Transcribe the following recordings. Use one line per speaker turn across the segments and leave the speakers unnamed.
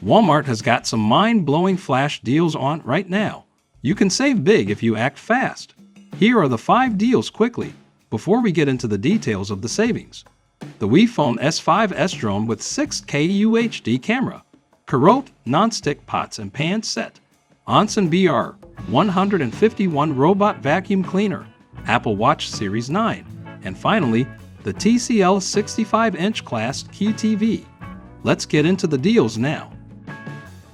Walmart has got some mind-blowing flash deals on right now. You can save big if you act fast. Here are the 5 deals quickly, before we get into the details of the savings. The WeFone S5S Drone with 6K UHD Camera, Carote Nonstick Pots and Pans Set, ONSON BR 151 Robot Vacuum Cleaner, Apple Watch Series 9, and finally, the TCL 65-inch class QTV. Let's get into the deals now.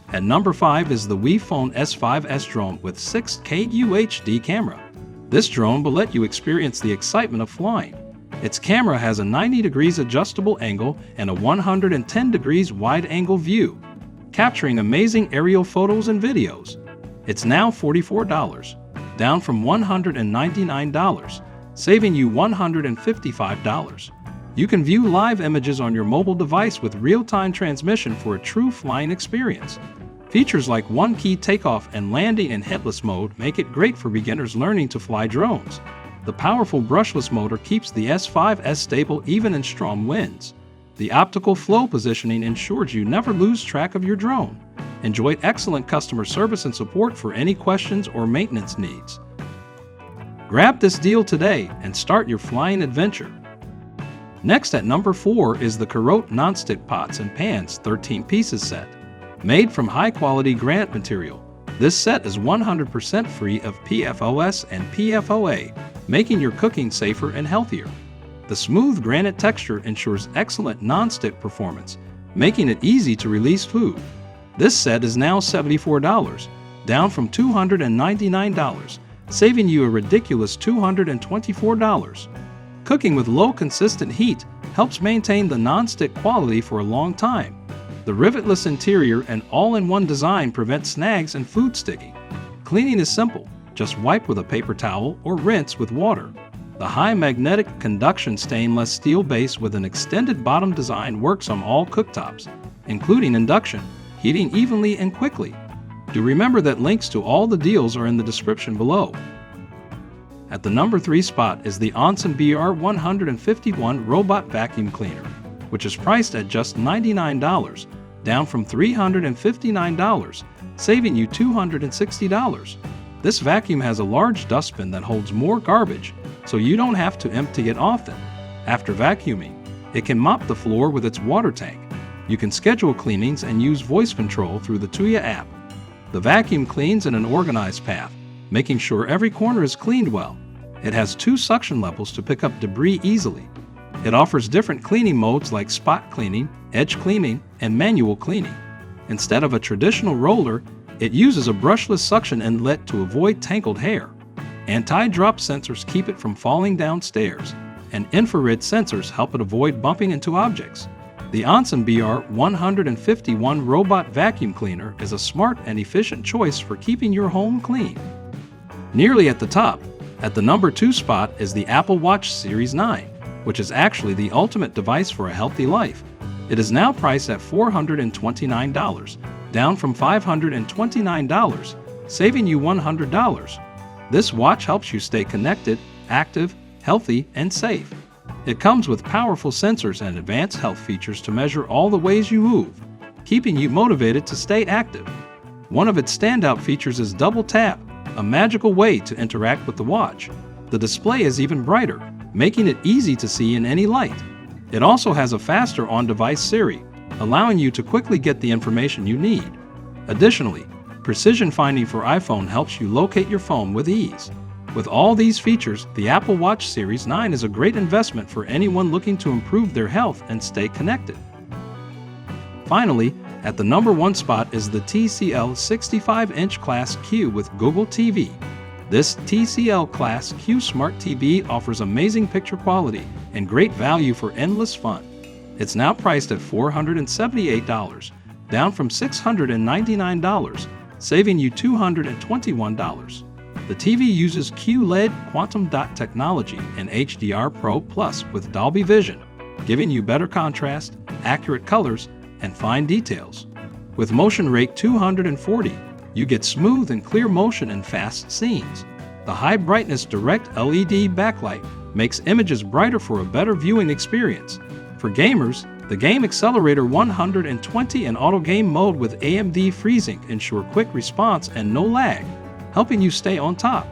At number 5 is the WeFone S5S Drone with 6K UHD Camera. This drone will let you experience the excitement of flying. Its camera has a 90 degrees adjustable angle and a 110 degrees wide-angle view, capturing amazing aerial photos and videos. It's now $44, down from $199, saving you $155. You can view live images on your mobile device with real-time transmission for a true flying experience. Features like one-key takeoff and landing in headless mode make it great for beginners learning to fly drones. The powerful brushless motor keeps the S5S stable even in strong winds. The optical flow positioning ensures you never lose track of your drone. Enjoy excellent customer service and support for any questions or maintenance needs. Grab this deal today and start your flying adventure. Next at number 4 is the Carote Nonstick Pots and Pans 13 Pieces Set. Made from high-quality granite material, this set is 100% free of PFOS and PFOA, making your cooking safer and healthier. The smooth granite texture ensures excellent non-stick performance, making it easy to release food. This set is now $74, down from $299, saving you a ridiculous $224. Cooking with low consistent heat helps maintain the non-stick quality for a long time. The rivetless interior and all-in-one design prevent snags and food sticking. Cleaning is simple, just wipe with a paper towel or rinse with water. The high magnetic conduction stainless steel base with an extended bottom design works on all cooktops, including induction, heating evenly and quickly. Do remember that links to all the deals are in the description below. At the number 3 spot is the ONSON BR 151 Robot Vacuum Cleaner, which is priced at just $99, down from $359, saving you $260. This vacuum has a large dustbin that holds more garbage, so you don't have to empty it often. After vacuuming, it can mop the floor with its water tank. You can schedule cleanings and use voice control through the Tuya app. The vacuum cleans in an organized path, making sure every corner is cleaned well. It has 2 suction levels to pick up debris easily. It offers different cleaning modes like spot cleaning, edge cleaning, and manual cleaning. Instead of a traditional roller, it uses a brushless suction inlet to avoid tangled hair. Anti-drop sensors keep it from falling downstairs, and infrared sensors help it avoid bumping into objects. The ONSON BR 151 Robot Vacuum Cleaner is a smart and efficient choice for keeping your home clean. Nearly at the top, at the number 2 spot is the Apple Watch Series 9, which is actually the ultimate device for a healthy life. It is now priced at $429, down from $529, saving you $100. This watch helps you stay connected, active, healthy, and safe. It comes with powerful sensors and advanced health features to measure all the ways you move, keeping you motivated to stay active. One of its standout features is Double Tap, a magical way to interact with the watch. The display is even brighter, making it easy to see in any light. It also has a faster on-device Siri, allowing you to quickly get the information you need. Additionally, precision finding for iPhone helps you locate your phone with ease. With all these features, the Apple Watch Series 9 is a great investment for anyone looking to improve their health and stay connected. Finally, at the number 1 spot is the TCL 65-inch Class Q with Google TV. This TCL Class Q Smart TV offers amazing picture quality and great value for endless fun. It's now priced at $478, down from $699, saving you $221. The TV uses QLED quantum dot technology and HDR Pro Plus with Dolby Vision, giving you better contrast, accurate colors, and fine details. With motion rate 240, you get smooth and clear motion in fast scenes. The high brightness direct LED backlight makes images brighter for a better viewing experience. For gamers, The Game Accelerator 120 and Auto Game Mode with AMD FreeSync ensure quick response and no lag, helping you stay on top.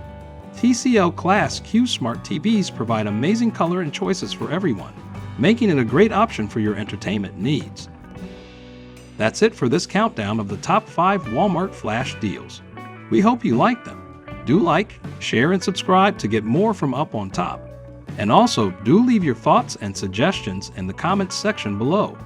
TCL Class Q Smart TVs provide amazing color and choices for everyone, making it a great option for your entertainment needs. That's it for this countdown of the top 5 Walmart flash deals. We hope you like them. Do like, share, and subscribe to get more from Up on Top. And also, do leave your thoughts and suggestions in the comments section below.